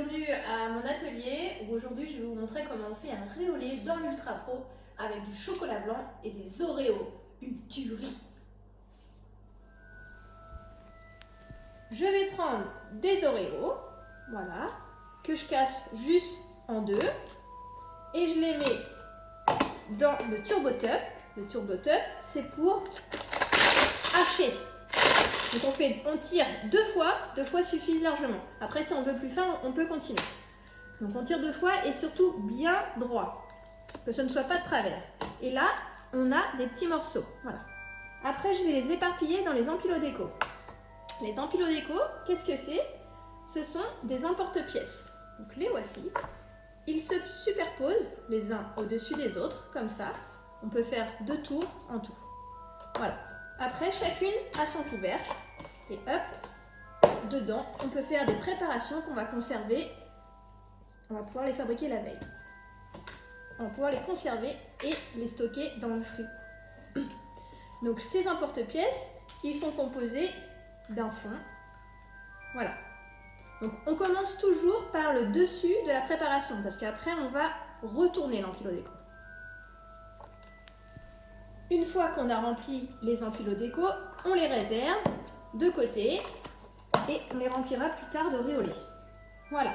bienvenue à mon atelier où aujourd'hui je vais vous montrer comment on fait un riz au lait dans l'Ultra Pro avec du chocolat blanc et des Oreos, une tuerie. Je vais prendre des Oreos, voilà, que je casse juste en deux et je les mets dans le Turbo Top. Le Turbo Top, c'est pour hacher. Donc on tire deux fois suffisent largement. Après, si on veut plus fin, on peut continuer. Donc on tire deux fois et surtout bien droit, que ce ne soit pas de travers. Et là, on a des petits morceaux. Voilà. Après, je vais les éparpiller dans les empilos déco. Les empilos déco, qu'est-ce que c'est? Ce sont des emporte-pièces. Donc les voici. Ils se superposent les uns au-dessus des autres, comme ça. On peut faire 2 tours en tout. Voilà. Après, chacune a son couvercle. Et hop, dedans, on peut faire des préparations qu'on va conserver. On va pouvoir les fabriquer la veille. On va pouvoir les conserver et les stocker dans le frigo. Donc ces emporte-pièces, ils sont composés d'un fond. Voilà. Donc on commence toujours par le dessus de la préparation parce qu'après on va retourner l'empilo déco. Une fois qu'on a rempli les empilos déco, on les réserve de côté et on les remplira plus tard de riz au lait. Voilà.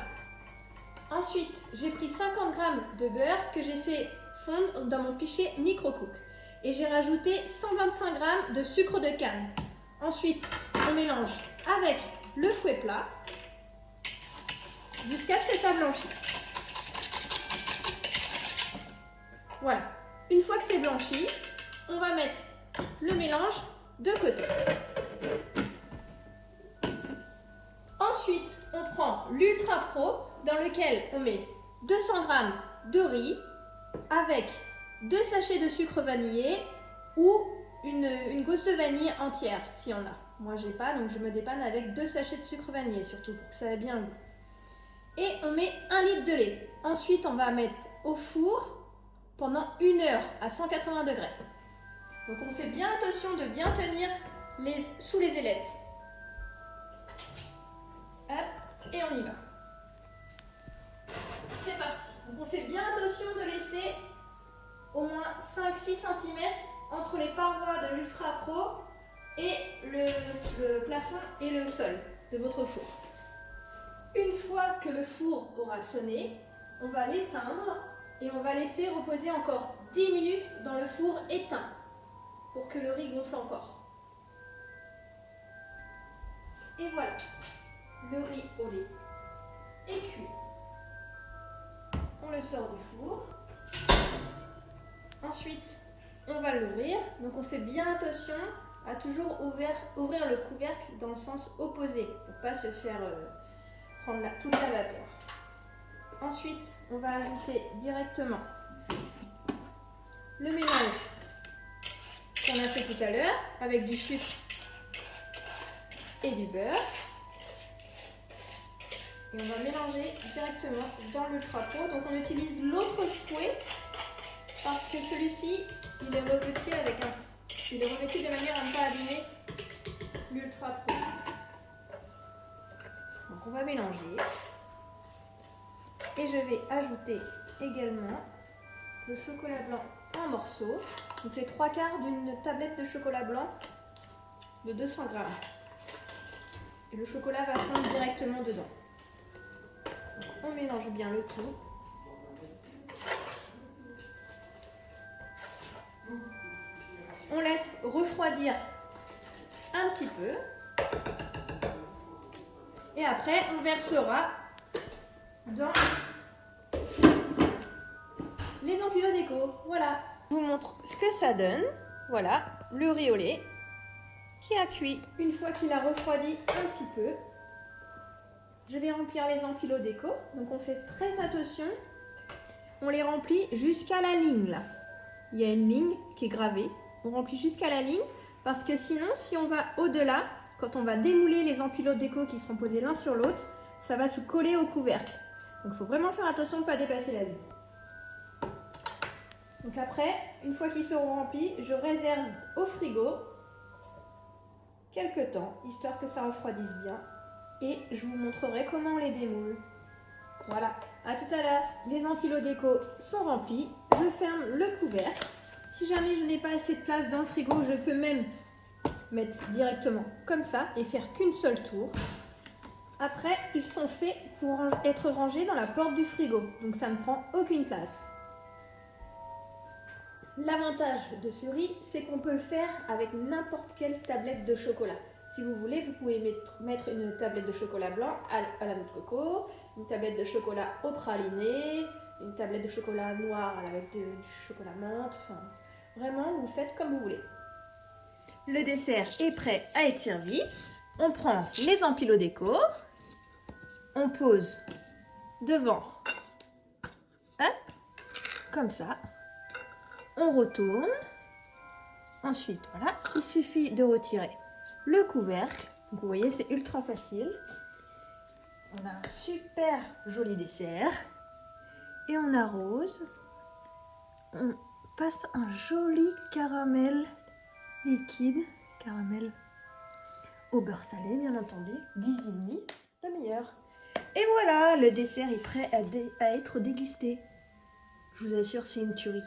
Ensuite, j'ai pris 50 g de beurre que j'ai fait fondre dans mon pichet micro-cook et j'ai rajouté 125 g de sucre de canne. Ensuite, on mélange avec le fouet plat jusqu'à ce que ça blanchisse. Voilà. Une fois que c'est blanchi, on va mettre le mélange de côté. Ensuite, on prend l'Ultra Pro dans lequel on met 200 g de riz avec 2 sachets de sucre vanillé ou une gousse de vanille entière si on a. Moi j'ai pas, donc je me dépanne avec 2 sachets de sucre vanillé surtout pour que ça ait bien le goût. Et on met 1 litre de lait. Ensuite on va mettre au four pendant 1 heure à 180 degrés. Donc on fait bien attention de bien tenir sous les ailettes. Hop, et on y va. C'est parti. Donc on fait bien attention de laisser au moins 5-6 cm entre les parois de l'Ultra Pro et le plafond et le sol de votre four. Une fois que le four aura sonné, on va l'éteindre et on va laisser reposer encore 10 minutes dans le four éteint pour que le riz gonfle encore. Et voilà, le riz au lait est cuit. On le sort du four. Ensuite, on va l'ouvrir. Donc on fait bien attention à toujours ouvrir le couvercle dans le sens opposé pour ne pas se faire prendre toute la vapeur. Ensuite, on va ajouter directement le mélange qu'on a fait tout à l'heure avec du sucre et du beurre. Et on va mélanger directement dans l'Ultra Pro. Donc on utilise l'autre fouet parce que celui-ci, il est revêtu de manière à ne pas abîmer l'Ultra Pro. Donc on va mélanger. Et je vais ajouter également le chocolat blanc en morceaux. Donc les 3/4 d'une tablette de chocolat blanc de 200 g. Et le chocolat va fondre directement dedans. Donc on mélange bien le tout. On laisse refroidir un petit peu. Et après, on versera dans les empilos déco. Voilà. Je vous montre ce que ça donne. Voilà, le riz au lait qui a cuit. Une fois qu'il a refroidi un petit peu, je vais remplir les empilos déco. Donc on fait très attention. On les remplit jusqu'à la ligne là. Il y a une ligne qui est gravée. On remplit jusqu'à la ligne parce que sinon, si on va au-delà, quand on va démouler les empilos déco qui seront posés l'un sur l'autre, ça va se coller au couvercle. Donc il faut vraiment faire attention de ne pas dépasser la ligne. Donc après, une fois qu'ils seront remplis, je réserve au frigo quelques temps, histoire que ça refroidisse bien. Et je vous montrerai comment on les démoule. Voilà, à tout à l'heure. Les empilos déco sont remplis. Je ferme le couvercle. Si jamais je n'ai pas assez de place dans le frigo, je peux même mettre directement comme ça et faire qu'une seule tour. Après, ils sont faits pour être rangés dans la porte du frigo, donc ça ne prend aucune place. L'avantage de ce riz, c'est qu'on peut le faire avec n'importe quelle tablette de chocolat. Si vous voulez, vous pouvez mettre une tablette de chocolat blanc à la noix de coco, une tablette de chocolat au praliné, une tablette de chocolat noir avec du chocolat menthe. Enfin, vraiment, vous le faites comme vous voulez. Le dessert est prêt à être servi. On prend les empilos déco, on pose devant, hop, comme ça. On retourne. Ensuite, voilà, il suffit de retirer le couvercle. Donc, vous voyez, c'est ultra facile. On a un super joli dessert. Et on arrose. On passe un joli caramel liquide. Caramel au beurre salé, bien entendu. 10,5, le meilleur. Et voilà, le dessert est prêt à être dégusté. Je vous assure, c'est une tuerie.